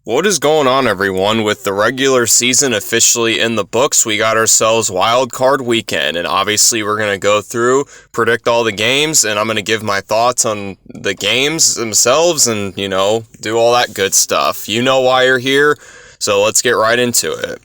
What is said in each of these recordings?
What is going on, everyone? With the regular season officially in the books, we got ourselves Wild Card Weekend, and obviously we're going to go through, predict all the games, and I'm going to give my thoughts on the games themselves and, do all that good stuff. You know why you're here, so let's get right into it.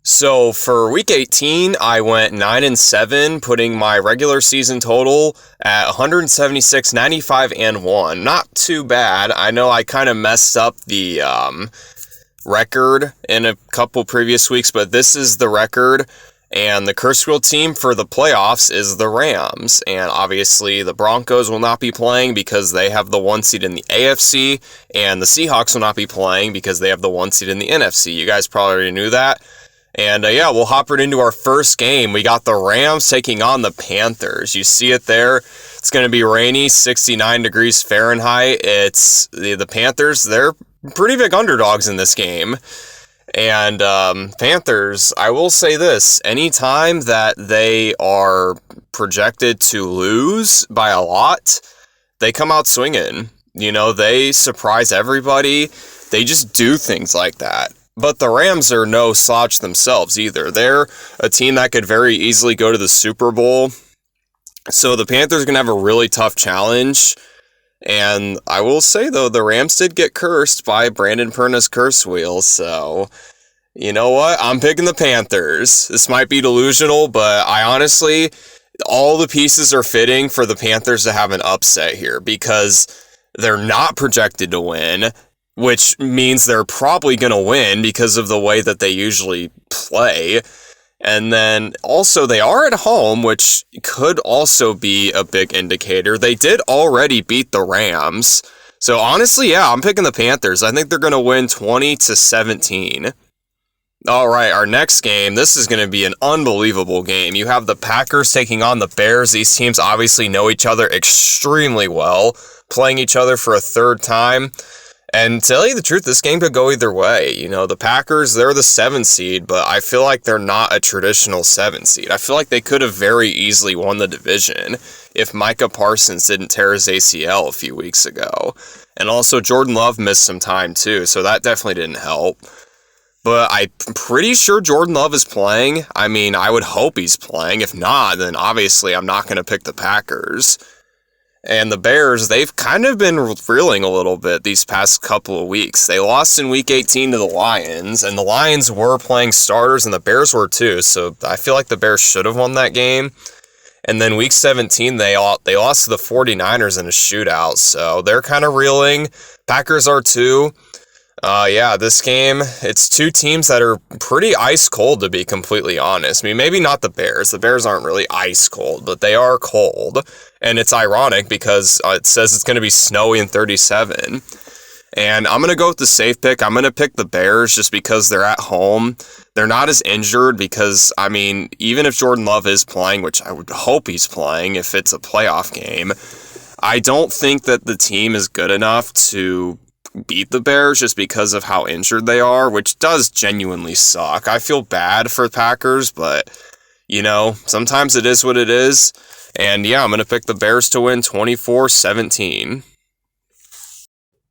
So for Week 18, I went 9-7, putting my regular season total at 176, 95, and 1. Not too bad. I know I kind of messed up the record in a couple previous weeks, but this is the record. And the Curse Wheel team for the playoffs is the Rams. And obviously the Broncos will not be playing because they have the 1 seed in the AFC. And the Seahawks will not be playing because they have the 1 seed in the NFC. You guys probably already knew that. And we'll hop right into our first game. We got the Rams taking on the Panthers. You see it there. It's going to be rainy, 69 degrees Fahrenheit. It's the Panthers. They're pretty big underdogs in this game. And Panthers, I will say this. Anytime that they are projected to lose by a lot, they come out swinging. They surprise everybody. They just do things like that. But the Rams are no slouch themselves either. They're a team that could very easily go to the Super Bowl. So the Panthers are going to have a really tough challenge. And I will say, though, the Rams did get cursed by Brandon Perna's curse wheel. So, you know what? I'm picking the Panthers. This might be delusional, but I honestly, all the pieces are fitting for the Panthers to have an upset here because they're not projected to win, which means they're probably going to win because of the way that they usually play. And then also they are at home, which could also be a big indicator. They did already beat the Rams. So honestly, I'm picking the Panthers. I think they're going to win 20-17. All right, our next game, this is going to be an unbelievable game. You have the Packers taking on the Bears. These teams obviously know each other extremely well, playing each other for a third time. And to tell you the truth, this game could go either way. The Packers, they're the 7 seed, but I feel like they're not a traditional 7 seed. I feel like they could have very easily won the division if Micah Parsons didn't tear his ACL a few weeks ago. And also, Jordan Love missed some time too, so that definitely didn't help. But I'm pretty sure Jordan Love is playing. I mean, I would hope he's playing. If not, then obviously I'm not going to pick the Packers. And the Bears, they've kind of been reeling a little bit these past couple of weeks. They lost in Week 18 to the Lions, and the Lions were playing starters, and the Bears were too, so I feel like the Bears should have won that game. And then Week 17, they lost to the 49ers in a shootout, so they're kind of reeling. Packers are too. This game, it's two teams that are pretty ice cold, to be completely honest. I mean, maybe not the Bears. The Bears aren't really ice cold, but they are cold. And it's ironic because it says it's going to be snowy and 37. And I'm going to go with the safe pick. I'm going to pick the Bears just because they're at home. They're not as injured because, I mean, even if Jordan Love is playing, which I would hope he's playing if it's a playoff game, I don't think that the team is good enough to beat the Bears just because of how injured they are, which does genuinely suck. I feel bad for the Packers, but, sometimes it is what it is. And I'm going to pick the Bears to win 24-17.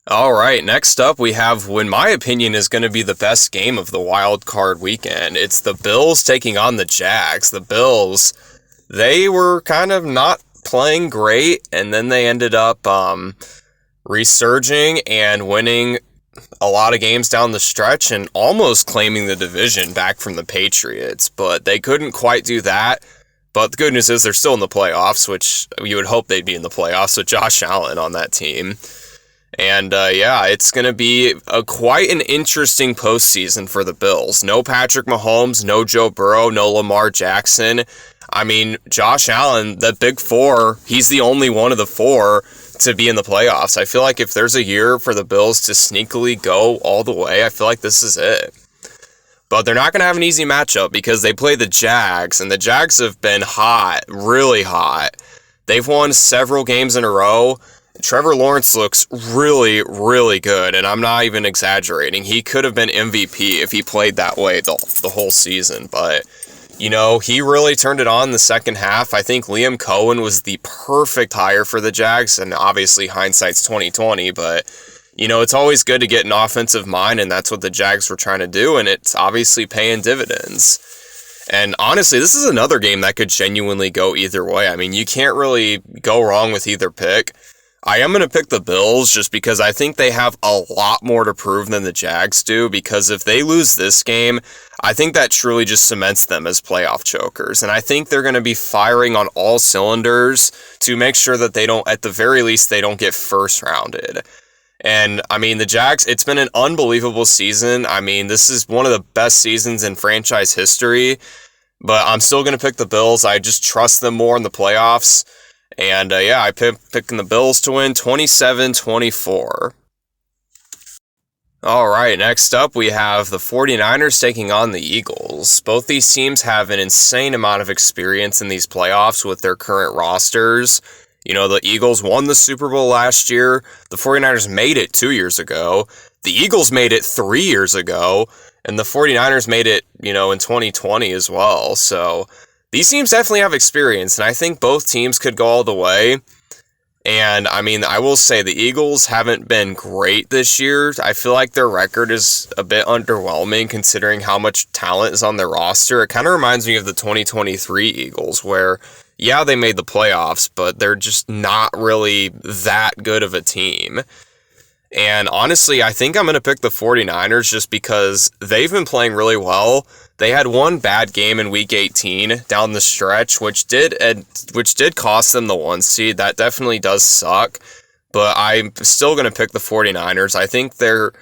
All right, next up we have, in my opinion, is going to be the best game of the Wild Card Weekend. It's the Bills taking on the Jags. The Bills, they were kind of not playing great, and then they ended up resurging and winning a lot of games down the stretch and almost claiming the division back from the Patriots, but they couldn't quite do that. But the good news is they're still in the playoffs, which you would hope they'd be in the playoffs with Josh Allen on that team. And it's going to be quite an interesting postseason for the Bills. No Patrick Mahomes, no Joe Burrow, no Lamar Jackson. I mean, Josh Allen, the big four, he's the only one of the four to be in the playoffs. I feel like if there's a year for the Bills to sneakily go all the way, I feel like this is it. But they're not going to have an easy matchup because they play the Jags, and the Jags have been hot, really hot. They've won several games in a row. Trevor Lawrence looks really, really good, and I'm not even exaggerating. He could have been MVP if he played that way the whole season, but he really turned it on the second half. I think Liam Cohen was the perfect hire for the Jags, and obviously hindsight's 20/20, but it's always good to get an offensive mind, and that's what the Jags were trying to do, and it's obviously paying dividends. And honestly, this is another game that could genuinely go either way. I mean, you can't really go wrong with either pick. I am going to pick the Bills just because I think they have a lot more to prove than the Jags do, because if they lose this game, I think that truly just cements them as playoff chokers. And I think they're going to be firing on all cylinders to make sure that they don't, at the very least, they don't get first rounded. And I mean, the Jags, it's been an unbelievable season. I mean, this is one of the best seasons in franchise history, but I'm still going to pick the Bills. I just trust them more in the playoffs. And I picking the Bills to win 27-24. All right, next up we have the 49ers taking on the Eagles. Both these teams have an insane amount of experience in these playoffs with their current rosters. The Eagles won the Super Bowl last year. The 49ers made it 2 years ago. The Eagles made it 3 years ago. And the 49ers made it, in 2020 as well. So these teams definitely have experience, and I think both teams could go all the way. And, I mean, I will say the Eagles haven't been great this year. I feel like their record is a bit underwhelming considering how much talent is on their roster. It kind of reminds me of the 2023 Eagles, where, yeah, they made the playoffs, but they're just not really that good of a team. And honestly, I think I'm going to pick the 49ers just because they've been playing really well. They had one bad game in Week 18 down the stretch, which did cost them the 1 seed. That definitely does suck, but I'm still going to pick the 49ers. I think they're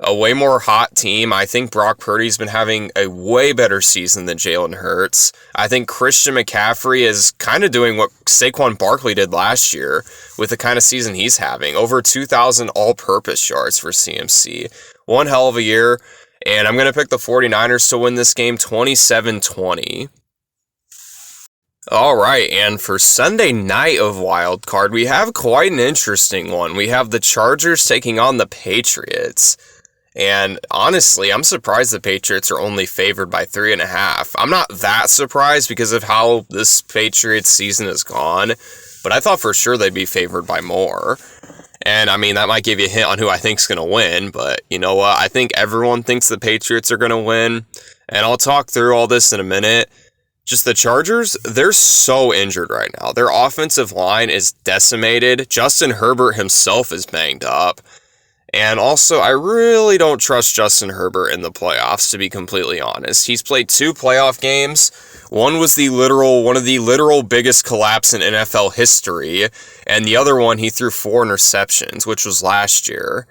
a way more hot team. I think Brock Purdy's been having a way better season than Jalen Hurts. I think Christian McCaffrey is kind of doing what Saquon Barkley did last year with the kind of season he's having. Over 2,000 all-purpose yards for CMC. One hell of a year. And I'm going to pick the 49ers to win this game 27-20. All right, and for Sunday night of Wild Card, we have quite an interesting one. We have the Chargers taking on the Patriots. And honestly, I'm surprised the Patriots are only favored by 3.5. I'm not that surprised because of how this Patriots season has gone, but I thought for sure they'd be favored by more. And I mean, that might give you a hint on who I think's going to win, but you know what? I think everyone thinks the Patriots are going to win, and I'll talk through all this in a minute. Just the Chargers, they're so injured right now. Their offensive line is decimated. Justin Herbert himself is banged up. And also, I really don't trust Justin Herbert in the playoffs, to be completely honest. He's played 2 playoff games. One was one of the literal biggest collapse in NFL history, and the other one he threw 4 interceptions, which was last year.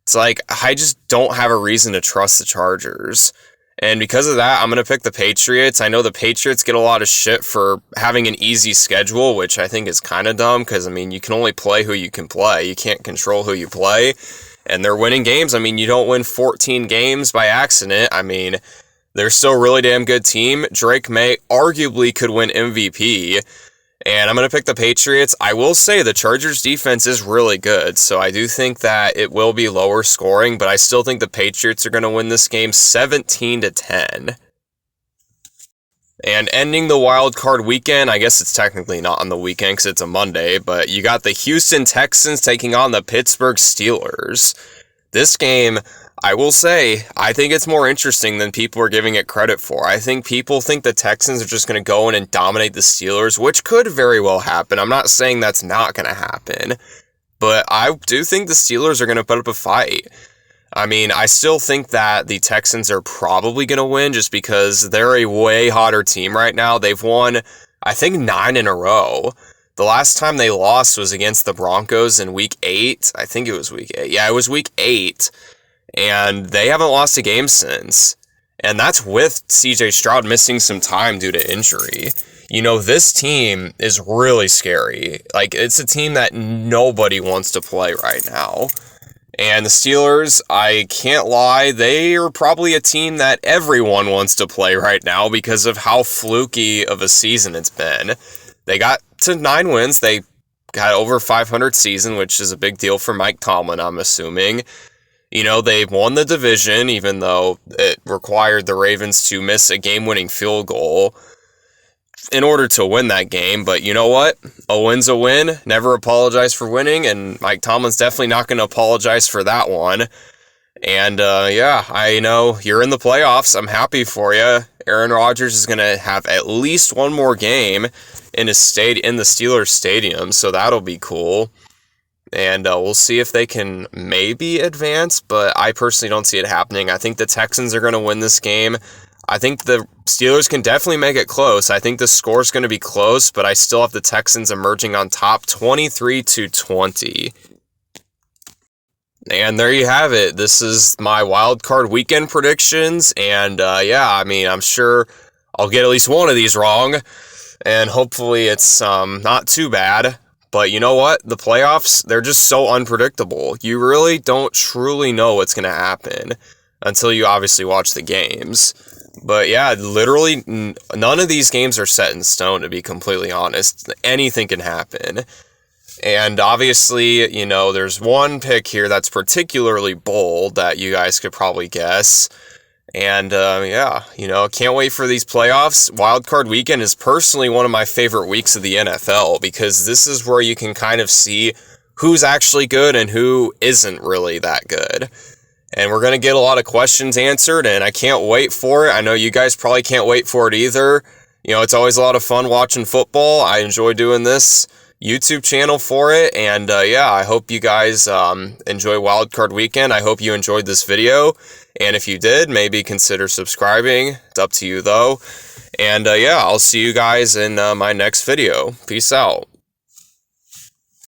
It's like, I just don't have a reason to trust the Chargers. And because of that, I'm going to pick the Patriots. I know the Patriots get a lot of shit for having an easy schedule, which I think is kind of dumb, because, I mean, you can only play who you can play. You can't control who you play. And they're winning games. I mean, you don't win 14 games by accident. I mean, they're still a really damn good team. Drake May arguably could win MVP. And I'm going to pick the Patriots. I will say the Chargers defense is really good, so I do think that it will be lower scoring, but I still think the Patriots are going to win this game 17-10. And ending the wild card weekend, I guess it's technically not on the weekend because it's a Monday, but you got the Houston Texans taking on the Pittsburgh Steelers. This game, I will say, I think it's more interesting than people are giving it credit for. I think people think the Texans are just going to go in and dominate the Steelers, which could very well happen. I'm not saying that's not going to happen, but I do think the Steelers are going to put up a fight. I mean, I still think that the Texans are probably going to win just because they're a way hotter team right now. They've won, I think, 9 in a row. The last time they lost was against the Broncos in Week 8. I think it was Week 8. Yeah, it was Week 8. And they haven't lost a game since. And that's with CJ Stroud missing some time due to injury. You know, this team is really scary. Like, it's a team that nobody wants to play right now. And the Steelers, I can't lie, they are probably a team that everyone wants to play right now because of how fluky of a season it's been. They got to 9 wins. They got over 500 season, which is a big deal for Mike Tomlin, I'm assuming. You know, they won the division, even though it required the Ravens to miss a game-winning field goal. in order to win that game. But you know what? A win's a win. Never apologize for winning, and Mike Tomlin's definitely not going to apologize for that one. And yeah, I know you're in the playoffs. I'm happy for you. Aaron Rodgers is going to have at least one more game in the Steelers stadium, so that'll be cool. And we'll see if they can maybe advance, but I personally don't see it happening. I think the Texans are going to win this game. I think the Steelers can definitely make it close. I think the score's going to be close, but I still have the Texans emerging on top 23-20. And there you have it. This is my wild card weekend predictions. And yeah, I mean, I'm sure I'll get at least one of these wrong. And hopefully it's not too bad. But you know what? The playoffs, they're just so unpredictable. You really don't truly know what's going to happen until you obviously watch the games. But yeah, literally none of these games are set in stone, to be completely honest. Anything can happen. And obviously, you know, there's one pick here that's particularly bold that you guys could probably guess. And yeah, you know, can't wait for these playoffs. Wildcard weekend is personally one of my favorite weeks of the NFL because this is where you can kind of see who's actually good and who isn't really that good. And we're going to get a lot of questions answered, and I can't wait for it. I know you guys probably can't wait for it either. You know, it's always a lot of fun watching football. I enjoy doing this YouTube channel for it, and yeah, I hope you guys enjoy Wildcard Weekend. I hope you enjoyed this video, and if you did, maybe consider subscribing. It's up to you though. And yeah, I'll see you guys in my next video. Peace out.